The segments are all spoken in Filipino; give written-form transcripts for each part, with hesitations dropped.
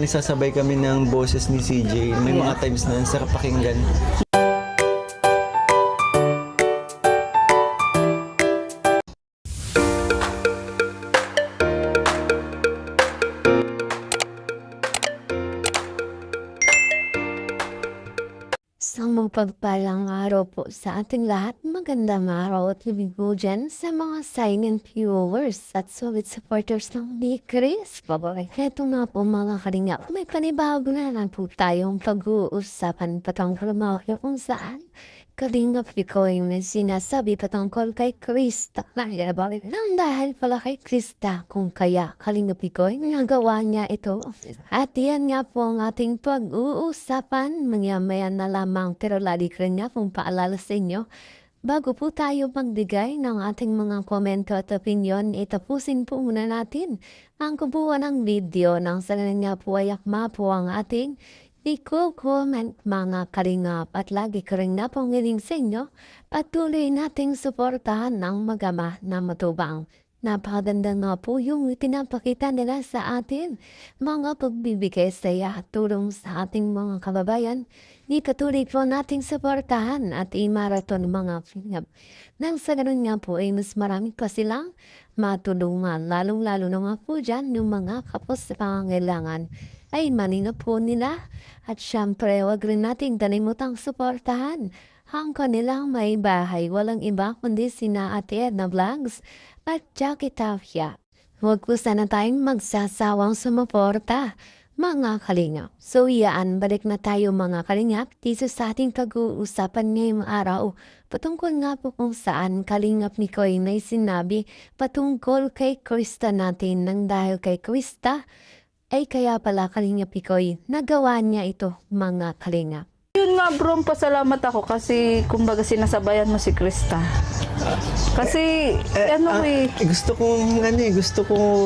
Nagsasabay kami ng boses ni CJ. May mga times na ang sarap pakinggan. Isang mapagpalang araw po sa ating lahat. Magandang araw at libig po dyan sa mga silent viewers at solid supporters ng ni Chris. Bye-bye. Heto nga po mga karingap. May panibago na lang po tayong pag-uusapan patungkol mga kung saan kalingap ko yung sinasabi patungkol kay Krista. Nang dahil pala kay Krista kung kaya kalingap ko yung nagawa niya ito. At yan nga po ang ating pag-uusapan. Maya-maya na lamang pero lali ko rin nga pong paalala sa inyo. Bago po tayo magbigay ng ating mga komento at opinion, itapusin po muna natin ang kubuan ng video ng sa nga po ay akma po ang ating i-comment mga kalingap at lagi ko rin na pong hiling sa inyo at tuloy nating suportahan ng magama na matubang. Napakaganda nga po yung pinapakita nila sa atin, mga pagbibigay saya at tulong sa ating mga kababayan. Ipatuloy po nating suportahan at i-marathon mga kalingap. Nang sa ganun nga po ay mas marami pa silang matulungan, lalong-lalo na nga po dyan yung mga kapos sa pangangailangan ay maninga po nila. At syempre, wag rin nating kalimutang suportahan ang kanilang may bahay. Walang iba kundi sina Ate Edna Vlogs at Jackie Tafia. Huwag po sana tayong magsasawang sumuporta, mga kalingap. So yaan, balik na tayo mga kalingap dito sa ating pag-uusapan ngayong araw. Patungkol nga po kung saan kalingap ni Koy na sinabi patungkol kay Krista natin nang dahil kay Krista ay kaya pala kalingap Pikoy, nagawa niya ito mga kalingap. Yun nga bro, pasalamat ako kasi kumbaga sinasabayan mo si Krista. Kasi gusto ko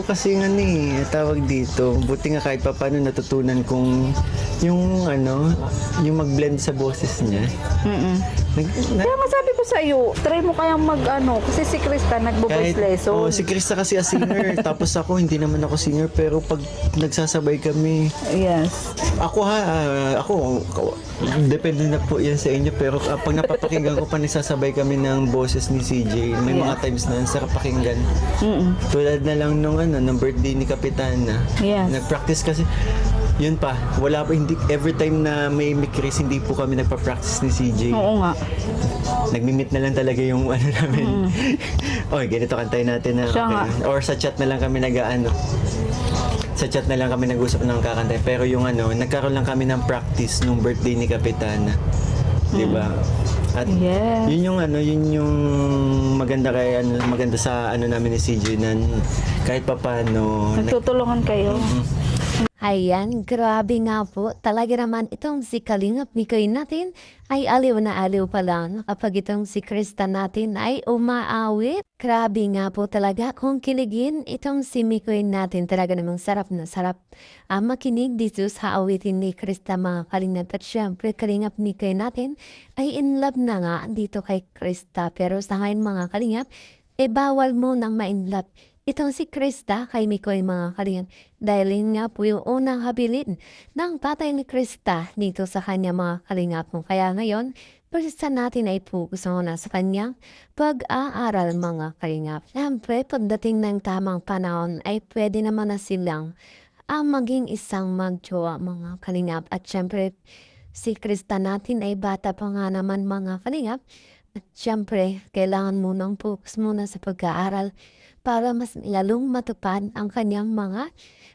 kasi tawag dito. Buti nga kahit paano natutunan kong yung mag-blend sa boses niya. Kaya nga sabi ko sa iyo, try mo kayang kasi si Krista nagbo-voice lesson. Si Krista kasi a singer, tapos ako hindi naman ako singer, pero pag nagsasabay kami, yes. Ako depende na po yan sa inyo, pero pag napapakinggan ko pa nagsasabay kami ng boses ni CJ, may mga times na ang sarap pakinggan. Tulad na lang nung birthday ni Kapitana. Yes. Nag-practice kasi yun pa, hindi every time na may Chris, hindi po kami nagpa-practice ni CJ. Oo nga. Nagmi-meet na lang talaga yung namin. Oy, ganito kantayin natin na. Okay. Or sa chat na lang kami sa chat na lang kami nag-usap ng kakantay. Pero yung nagkaroon lang kami ng practice nung birthday ni Kapitana. 'Di ba? At yun yung maganda maganda sa namin ni CJ na kahit papaano nagtutulungan kayo. Ayan, grabe nga po. Talaga naman itong si Kalingap Mikoy natin ay aliw na aliw pa lang kapag itong si Krista natin ay umaawit. Grabe nga po talaga kung kiligin itong si Mikoy natin. Talaga namang sarap na sarap makinig dito sa awitin ni Krista mga Kalingap. At syempre Kalingap Mikoy natin ay in love na nga dito kay Krista. Pero sa ngayon mga Kalingap, bawal mo nang ma-in-love itong si Krista kay Mikoy mga kalingap dahil nga po yung unang habilin ng tatay ni Krista dito sa kanya mga kalingap mo. Kaya ngayon, persista natin ay focus muna sa kanyang pag-aaral mga kalingap. Siyempre, pagdating ng tamang panahon ay pwede naman na silang maging isang magjowa mga kalingap. At siyempre, si Krista natin ay bata pa nga naman mga kalingap. At siyempre, kailangan munang focus muna sa pag-aaral para mas lalong matupad ang kanyang mga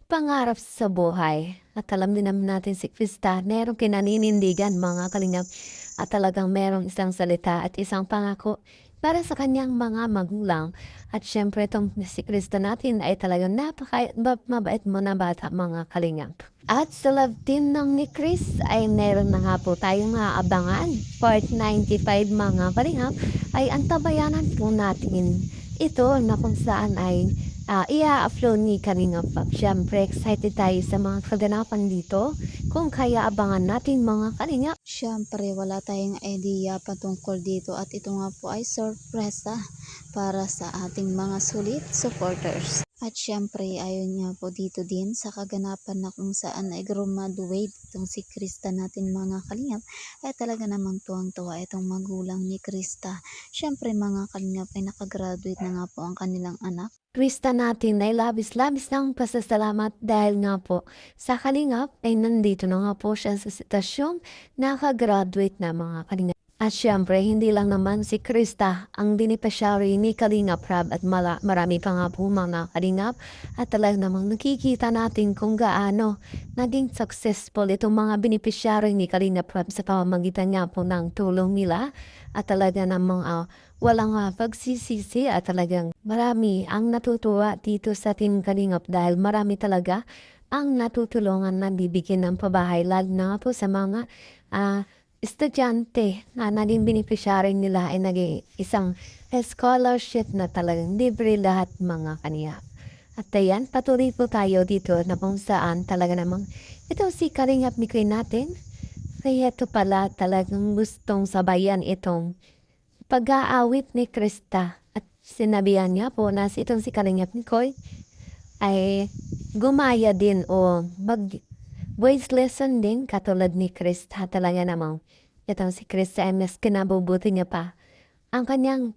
pangarap sa buhay. At alam din naman natin si Krista, merong kinaninindigan mga kalingap at talagang merong isang salita at isang pangako para sa kanyang mga magulang. At syempre itong si Krista natin ay talagang mabait mo na bata mga kalingap. At sa love team ng ni Chris ay meron na nga po tayong maabangan. Part 95 mga kalingap ay antabayanan po natin ito na kung saan ay i-upload ni Kalingap Pop. Siyempre, excited tayo sa mga kaganapan dito. Kung kaya abangan natin mga Kalingap. Siyempre, wala tayong idea patungkol dito at ito nga po ay sorpresa para sa ating mga sulit supporters. At syempre, ayon niya po dito din sa kaganapan na kung saan ay graduate itong si Krista natin mga kalingap, ay talaga namang tuwang-tuwa itong magulang ni Krista. Syempre mga kalingap ay nakagraduate na nga po ang kanilang anak. Krista natin ay labis-labis ng pasasalamat dahil nga po sa Kalingap ay nandito na nga po siya sa sitwasyong nakagraduate na mga Kalingap. At syempre, hindi lang naman si Krista ang beneficiary ni Kalingap Rab at marami pa nga po mga Kalingap at talagang namang nakikita natin kung gaano naging successful itong mga beneficiary ni Kalingap Rab sa pamamagitan nga po ng tulong nila at talaga namang walang pagsisisi at talagang marami ang natutuwa dito sa Team Kalingap dahil marami talaga ang natutulungan na bibigyan ng pabahay lalo na po sa mga estudyante na naging beneficiary nila ay naging isang scholarship na talagang libre lahat mga kaniya. At ayan, patuloy po tayo dito na kung saan talaga namang ito si Kalingap Mikoy natin. Kaya ito pala talagang gustong sabayan itong pag-aawit ni Krista. At sinabihan niya po na itong si Kalingap Mikoy ay gumaya din o voice lesson din katulad ni Krista. Talaga namang itong si Krista ay mas kinabubuti niya pa ang kanyang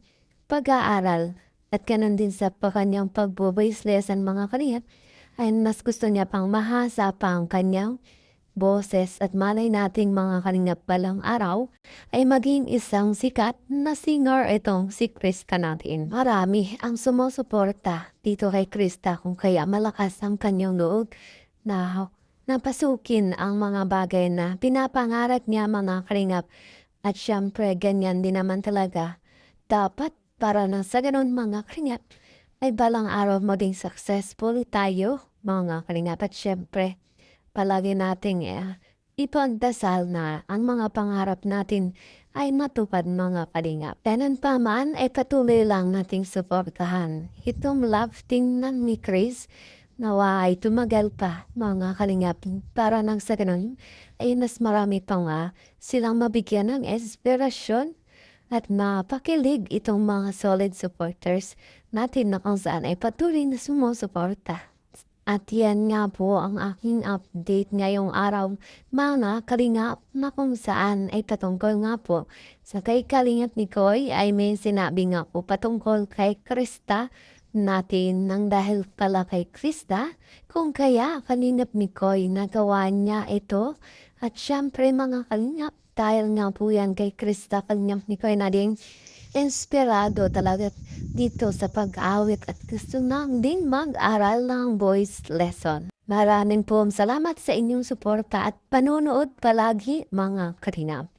pag-aaral at ganun din sa kanyang pag-voice lesson mga kalingap ay mas gusto niya pang mahasa pa ang kanyang boses at malay nating mga kalingap balang araw ay maging isang sikat na singer itong si Krista natin. Marami ang sumusuporta dito kay Krista kung kaya malakas ang kanyang loob na napasukin ang mga bagay na pinapangarap niya mga kalingap. At syempre ganyan din naman talaga dapat para na sa ganun mga kalingap ay balang araw maging successful tayo mga kalingap. At syempre palagi nating ipagdasal na ang mga pangarap natin ay matupad mga kalingap. Ganun pa man ay patuloy lang nating suportahan itong love team ng ni Chris. Nawa ay tumagal pa mga kalingap para nang sa ganun ay mas marami pang silang mabigyan ng inspirasyon at mapakilig itong mga solid supporters natin na kung saan ay patuloy na sumusuporta. At yan nga po ang aking update ngayong araw mga kalingap na kung saan ay patungkol nga po sa kay Kalingap Mikoy ay may sinabi nga po patungkol kay Krista natin nang dahil pala kay Krista kung kaya Kalingap Mikoy nagawa niya ito at syempre mga kalingap dahil nga po yan kay Krista Kalingap Mikoy na ding inspirado talaga dito sa pag-awit at gusto nang ding mag-aral ng voice lesson. Maraming po salamat sa inyong suporta at panonood palagi mga kalingap.